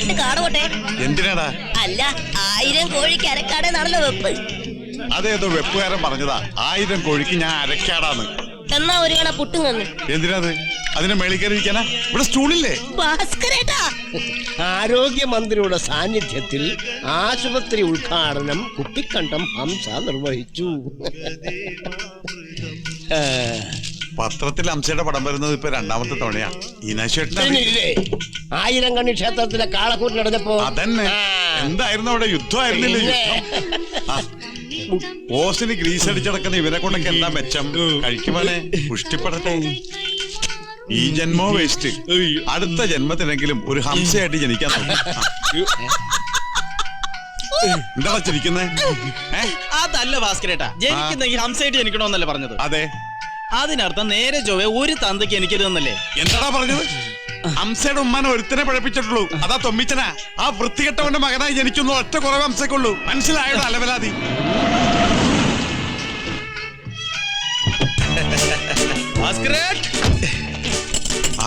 2 കാട പോട്ടെ. എന്തിനാടാ? അല്ല, 1000 കോഴിക്ക് അരക്കാടെന്നാണല്ലോ വെപ്പ്. അതേതോ വെപ്പുകാരൻ പറഞ്ഞതാ 1000 കോഴിക്ക് ഞാൻ അരക്കാടാന്ന്. എന്നാ ഒരു കണ പുട്ടും തന്നു. എന്തിനാത്? അതിനെ മേളിക്കറിയിക്കാനാ? ഇവിടെ സ്റ്റൂളില്ലേ? ഭാസ്കരേട്ടാ, ആരോഗ്യമന്ത്രിയുടെ സാന്നിധ്യത്തിൽ ആശുപത്രി ഉദ്ഘാടനം കുട്ടിക്കണ്ടം ഹംസ നിർവഹിച്ചു. പത്രത്തിൽ ഹംസയുടെ പടം വരുന്നത് ഇപ്പൊ 2ാമത്തെ തവണയാ. ഇല്ലേ 1000 കണ്ണി ക്ഷേത്രത്തിലെ കാളക്കൂട്ട് നടന്നപ്പോ അതന്നെ. എന്തായിരുന്നു അവിടെ? യുദ്ധമായിരുന്നില്ലേ? ഓസിന് ഗ്രീസ് അടിച്ചടക്കുന്ന ഇവരെ കൊണ്ടൊക്കെ എന്താ മെച്ചം? കഴിക്കുവാനെ പുഷ്ടിപ്പെടട്ടെ. ഈ ജന്മോ വേസ്റ്റ്. അടുത്ത ജന്മത്തിനെങ്കിലും ഒരു ഹംസയായിട്ട് ജനിക്കാൻ എന്താ ചിരിക്കുന്നേ? അതല്ല ഭാസ്കരേട്ടാ, ജനിക്കുന്നെങ്കിൽ ഹംസയായിട്ട് ജനിക്കണോന്നല്ലേ പറഞ്ഞത്? അതെ. അതിനർത്ഥം നേരെ ചൊവ്വേ ഒരു തന്തയ്ക്ക് എനിക്കരുതെന്നല്ലേ? എന്താടാ പറഞ്ഞത്? ഹംസയുടെ ഉമ്മാനെ ഒരുത്തനെ പഴപ്പിച്ചിട്ടുള്ളൂ. അതാ തൊമ്മിച്ചനാ. ആ വൃത്തികെട്ടവന്റെ മകനായി ജനിക്കുന്നു. ഒറ്റ കുറവ് ഹംസക്കുള്ളൂ. മനസ്സിലായോ അലവലാതി?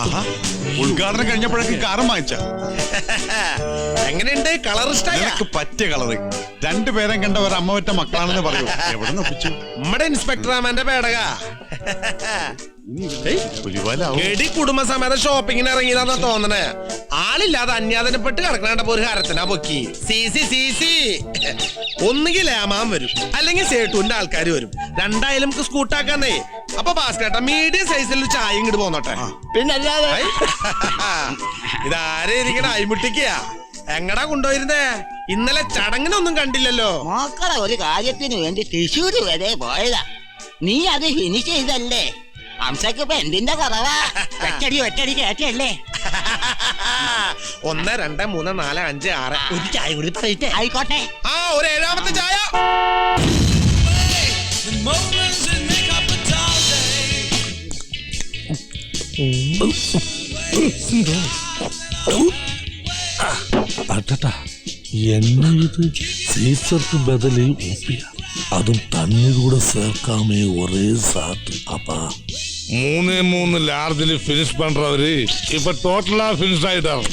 ആഹാ, ഉദ്ഘാടനം കഴിഞ്ഞപ്പോഴേക്ക് കാറും വാങ്ങിച്ച. എങ്ങനെയുണ്ട്? കളർ നിനക്ക് പറ്റിയ കളറ്. 2 പേരെ കണ്ട ഒരു അമ്മ ഒറ്റ മക്കളാണെന്ന് പറയൂ. എവിടെ നിന്ന് ഒപ്പിച്ചു? നമ്മുടെ ഇൻസ്പെക്ടർ ആമാന്റെ പേടക എടി കുടുംബസമേത ഷോപ്പിങ്ങിന് ഇറങ്ങിയതാന്നാ തോന്നണേ. ആളില്ലാതെ അന്യാദനപ്പെട്ട് കിടക്കണപ്പോ ഒരു ഹരത്തിനാ പൊക്കി. സി ഒന്നുകിൽ ഏമാൻ വരും, അല്ലെങ്കിൽ സേട്ടുവിന്റെ ആൾക്കാർ വരും. രണ്ടായാലും നമുക്ക് സ്കൂട്ടാക്കാന്നേ. അപ്പൊ ഭാസ്കരേട്ട മീഡിയം സൈസിൽ ചായ ഇങ്ങോട്ട് പോന്നോട്ടെ. പിന്നല്ലാതെ ഇതാരെ ഇരിക്കണ അയിമുട്ടിക്കാ. എങ്ങടാ കൊണ്ടുപോയിരുന്നേ? ഇന്നലെ ചടങ്ങിനൊന്നും കണ്ടില്ലല്ലോ. മക്കളെ ഒരു കാര്യത്തിന് വേണ്ടി തൃശ്ശൂര് വരെ പോയതാ. നീ അത് ഫിനിഷ് ചെയ്തല്ലേ? ഹംസക്ക് ഇപ്പൊ എന്തിന്റെ കുറവാ? ഒറ്റടി കേട്ടല്ലേ? 1 2 3 4 5 6 ഒരു ചായ കൂടി പറയട്ടെ. ആയിക്കോട്ടെ. ആ ഒരു 7ാമത്തെ ചായ. அடடா, என்ன இது? சீசருக்கு பதிலி ஊப்பியா, அதுவும் தண்ணீர் கூட சேர்க்காம ஒரே சாத்து. அப்பா 3 ലാർജിൽ ഫിനിഷ് പண்றவரு இப்ப டோட்டலா ഫിനിഷ് ആയിട്ടാണ്.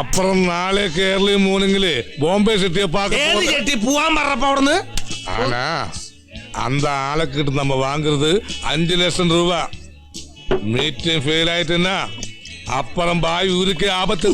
അപ്പുറം നാളെ കേരളീയ മൂന്നെങ്കില് ബോംബെ സിറ്റിയെ പാർട്ടി പോവാൻ പറഞ്ഞപ്പോ അവിടുന്ന് ஆனா அந்த ஆளுக்கிட்ட நம்ம வாங்குறது 5 லட்சம் ரூபாய். மீட்டிங் ஃபெயில் ஆயிட்டுன்னா அப்புறம் பாய் ஊருக்கே ஆபத்து.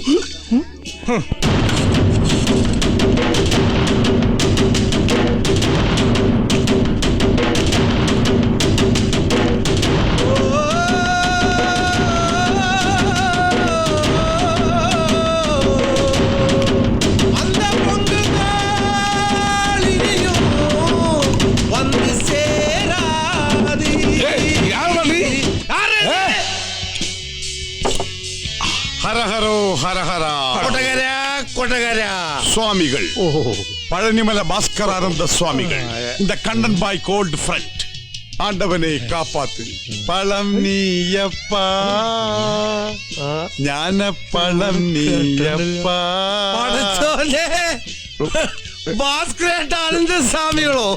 ഹരഹരോ ഹരഹര കൊടകര സ്വാമികൾ, പഴനിമല ഭാസ്കരാനന്ദ സ്വാമികൾ, இந்த கண்ணன் பாய் கோல்ட் ஃப்ரெண்ட். ஆண்டவனை காப்பாத்து. பழம் நீயப்பா, ஞானப்பழம் நீயப்பா. ഭാസ്കരേട്ടാനന്ദ സ്വാമികളോ?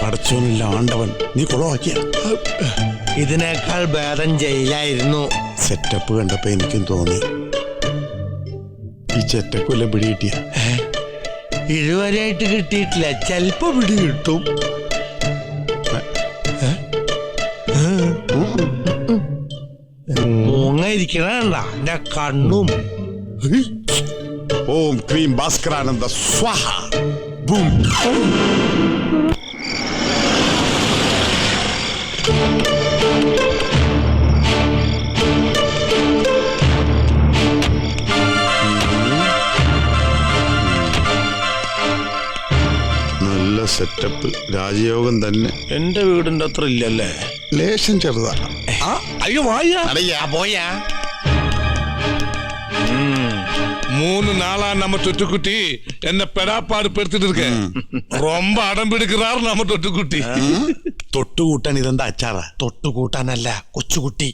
പടച്ചോനില്ല ആണ്ടവൻ. നീ കുളമാക്കിയ ഇതിനേക്കാൾ ഭേദം ജയിലായിരുന്നു. സെറ്റപ്പ് കണ്ടപ്പോ എനിക്കും തോന്നി ഈ ചെറ്റക്കൊല്ലം പിടി കിട്ടിയ. ഇതുവരെയായിട്ട് കിട്ടിയിട്ടില്ല. ചെലപ്പോ പിടി കിട്ടും. മൂങ്ങയിരിക്കണ എന്റെ കണ്ണും. ഓം ക്രീം ഭാസ്കരാനന്ദ സ്വാഹ. ബൂം. നല്ല സെറ്റപ്പ്. രാജയോഗം തന്നെ. എന്റെ വീടിന്റെ അത്ര ഇല്ലല്ലേ? ലേശം ചെറുതാ. അയ്യോ പോയാ. 3 நாளா நம்ம தொட்டுக்குட்டி என்ன பெடாப்பாடு பெடுத்துட்டு இருக்க. ரொம்ப அடம் பிடிக்கிறார் நம்ம தொட்டுக்குட்டி. തൊട്ടുകൂട്ടാൻ ഇതെന്താ അച്ചാറാ? തൊട്ടുകൂട്ടാനല്ല, കൊച്ചുകുട്ടി.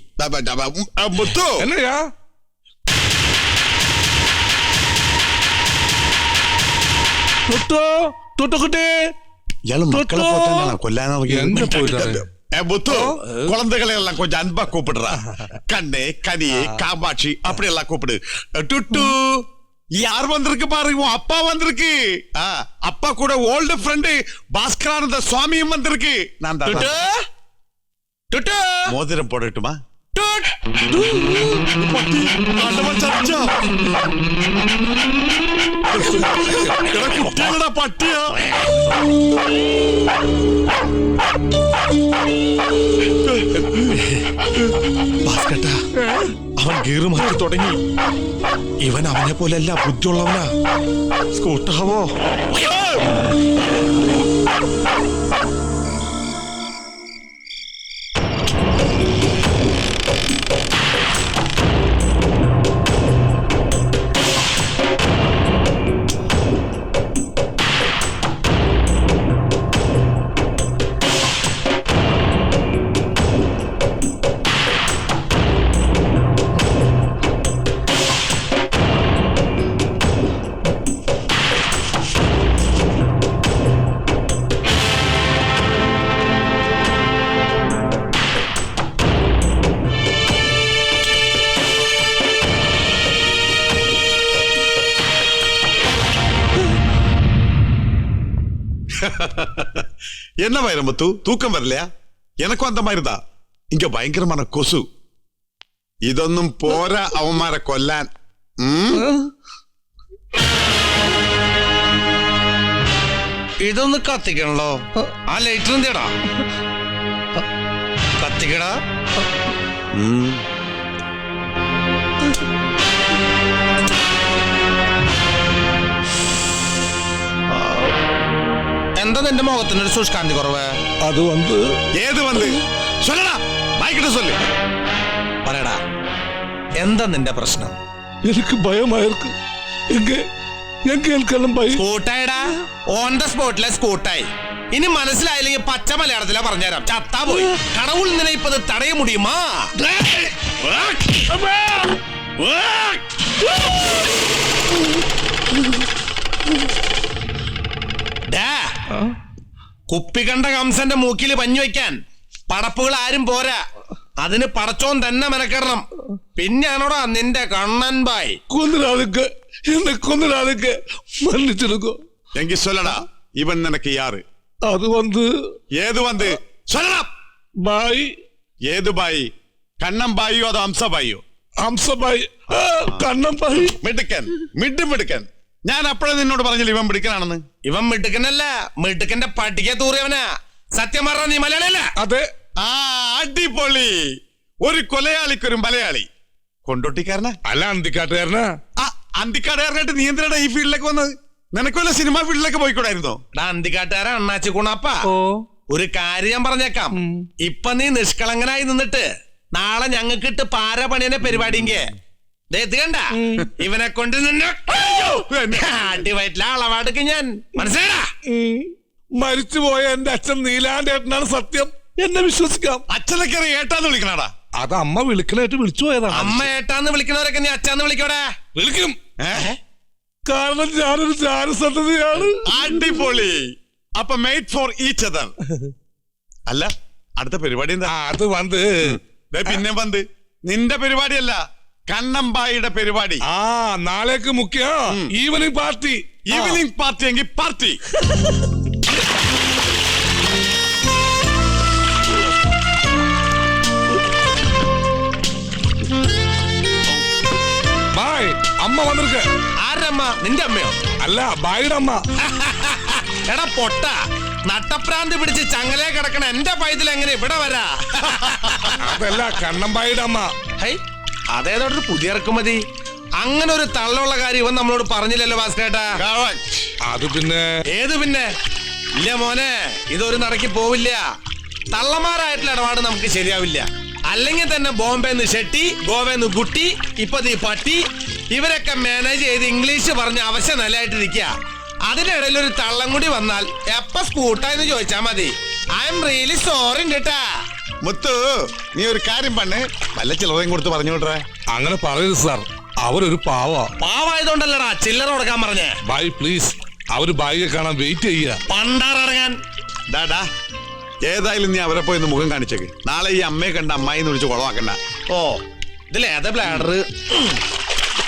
என்னையா தொட்டுக்குட்டி? ഇയാള് മക്കളെ പോറ്റാനാ കൊല്ലാനിറങ്ങി? எங்க போயிட்டாரு? குழந்தைகளை எல்லாம் கொஞ்சம் அன்பா கூப்பிடுறா. கண்ணே, கனியே, காமாட்சி அப்படி எல்லாம் கூப்பிடு. டுட்டு யார் வந்திருக்கு பாருங்க உன் அப்பா வந்திருக்கு அப்பா கூட ஓல்டு ஃப்ரெண்டு பாஸ்கரானந்த சுவாமியும் வந்திருக்கு நான் தான் மோதிரம் போடட்டுமா പട്ടിയാ ഭാസ്കട്ടാ അവൻ ഗീറ് മാറ്റി തുടങ്ങി ഇവൻ അവനെ പോലെയല്ല ബുദ്ധിയുള്ളവനാ സ്കൂട്ടാവോ என்ன வைரமுத்து தூக்கம் வரலையா எனக்கும் அந்த மாதிரி தான் இங்க பயங்கரமான கொசு ഇതൊന്നും പോരാ അവന്മാരെ കൊല്ലാൻ ഇതൊന്ന് കത്തിക്കണല്ലോ ആ ലൈറ്റർ എന്തേടാ കത്തിക്കടാ എന്താ നിന്റെ മുഖത്തിനൊരു ശുഷ്കാന്തി കുറവ് അത് വന്ന് ഏത് വന്ന് ചൊല്ലടാ ബൈക്കിട്ട് ചൊല്ല് പറയടാ എന്താ നിന്റെ പ്രശ്നം എനിക്ക് ഭയമായിരിക്കും എങ്കിലും ഭയം സ്കൂട്ടായിടാ ഓൺ ദ സ്പോട്ടിലെ സ്കൂട്ടായി ഇനി മനസ്സിലായില്ലെങ്കിൽ പച്ച മലയാളത്തിലാ പറഞ്ഞുതരാം ചത്താ പോയി കടവുൾ നിന്നെ ഇപ്പൊ തടയ മുടിയുമാ കുപ്പി കണ്ട കംസന്റെ മൂക്കില് പഞ്ഞു വയ്ക്കാൻ പടപ്പുകൾ ആരും പോരാ അതിന് പടച്ചോൻ തന്നെ മെനക്കെടണം പിന്നെയാണോടാ നിന്റെ കണ്ണൻ ബായ് കൊന്നിടാതൊക്കെ എന്നെ കൊന്നിടാതൊക്കെ മன்னிச்சிருக்கோ എങ്കിൽ ചൊല്ലടാ ഇവൻ നിനക്ക് യാറ് അത് വന്ന് ഏത് വന്ന് ചൊല്ലടാ ബായി ഏത് ബായി കണ്ണം ബായിയോ അതോ ഹംസബായിയോ ഹംസബായി കണ്ണം ബായി മിടുക്കൻ മിടുക്കൻ ഞാൻ അപ്പോഴേ നിന്നോട് പറഞ്ഞില്ല ഇവൻ മിടുക്കനാണെന്ന് ഇവൻ മിടുക്കനല്ല മിടുക്കന്റെ പട്ടിക തൂറിയവനാ സത്യം പറഞ്ഞ നീ മലയാളിയല്ല അതെ ആ അടിപൊളി ഒരു കൊലയാളിക്കൊരു മലയാളി കൊണ്ടോട്ടിക്കാരനാ അല്ല അന്തിക്കാട്ടുകാരനാ അന്തിക്കാടുകാരനായിട്ട് നീ എന്തിനാ ഈ ഫീൽഡിലേക്ക് വന്നത് നിനക്കുള്ള സിനിമ ഫീൽഡിലേക്ക് പോയിക്കൂടായിരുന്നോ അന്തിക്കാട്ടുകാരൻ അണ്ണാച്ചി കുണാപ്പ ഒരു കാര്യം ഞാൻ പറഞ്ഞേക്കാം ഇപ്പൊ നീ നിഷ്കളങ്കനായി നിന്നിട്ട് നാളെ ഞങ്ങൾക്കിട്ട് പാര പണിയനെ പരിപാടിങ്കേ കണ്ട ഇവനെ കൊണ്ട് നിന്നെ അടിവയറ്റിലെ അളവാടുക്ക് ഞാൻ മനസ്സിലാ മരിച്ചുപോയ എന്റെ അച്ഛൻ നീലാണ്ടേട്ടനാണ് സത്യം എന്നെ വിശ്വസിക്കാം അച്ഛനൊക്കെ ഏട്ടാന്ന് വിളിക്കണാടാ അത് അമ്മ വിളിക്കണായിട്ട് വിളിച്ചു പോയതാണ് അമ്മ ഏട്ടാന്ന് വിളിക്കണവരൊക്കെ നീ അച്ഛന്ന് വിളിക്കോടെ വിളിക്കും കാരണം ഞാനൊരു ജാനസന്തതിയാണ് അടിപൊളി അപ്പൊ മെയ്ഡ് ഫോർ ഈച്ച് അതർ അല്ല അടുത്ത പരിപാടി എന്താ അത് വന്ന് പിന്നെ വന്ന് നിന്റെ പരിപാടിയല്ല കണ്ണമ്പായിയുടെ പരിപാടി നാളേക്ക് മുഖ്യം ഈവനിങ് പാർട്ടി എങ്കിൽ പാർട്ടി ബായ് അമ്മ വന്നിருக்கு ആരുടെ അമ്മ നിന്റെ അമ്മയോ അല്ല ബായിയുടെ അമ്മ എടാ പൊട്ട നട്ടപ്രാന്ത് പിടിച്ച് ചങ്ങലേ കിടക്കണ എന്റെ പൈതൽ എങ്ങനെ ഇവിടെ വരാ അതല്ല കണ്ണമ്പായിയുടെ അമ്മ അതേതോടൊരു പുതിയ ഇറക്കുമതി അങ്ങനെ ഒരു തള്ളുള്ള കാര്യം ഇവൻ നമ്മളോട് പറഞ്ഞില്ലല്ലോ ഭാസ്കരേട്ടാ അത് പിന്നെ ഏത് പിന്നെ ഇല്ല മോനെ ഇതൊരു നടക്കി പോവില്ല തള്ളമാരായിട്ടുള്ള ഇടപാട് നമുക്ക് ശരിയാവില്ല അല്ലെങ്കിൽ തന്നെ ബോംബെന്ന് ഷെട്ടി ഗോവന്ന് ഗുട്ടി ഇപ്പൊ ഈ പട്ടി ഇവരൊക്കെ മാനേജ് ചെയ്ത് ഇംഗ്ലീഷ് പറഞ്ഞ് അവശ നിലയായിട്ടിരിക്കുക അതിനിടയിൽ ഒരു തള്ളം കൂടി വന്നാൽ എപ്പ സ്കൂട്ടായെന്ന് ചോദിച്ചാ മതി ഐ എം റിയലി സോറി കേട്ടാ മുത്തു നീ ഒരു കാര്യം പണ്ണ് വല്ല ചില്ലറയും കൊടുത്ത് പറഞ്ഞു വിട്രേ അങ്ങനെ പറയരുത് സാർ അവരൊരു പാവായതുകൊണ്ടല്ലടാ ചില്ലറ കൊടുക്കാൻ പറഞ്ഞേ ബായ് പ്ലീസ് അവര് ബായിയെ കാണാൻ വെയിറ്റ് ചെയ്യുക പണ്ടാറങ്ങാൻ ഡാ ഏതായാലും നീ അവരെ പോയി ഒന്ന് മുഖം കാണിച്ചേക്ക് നാളെ ഈ അമ്മയെ കണ്ട അമ്മായി എന്ന് വിളിച്ച് കുളവാക്കണ്ട ഓ ഇതിലേതാ ബ്ലാഡർ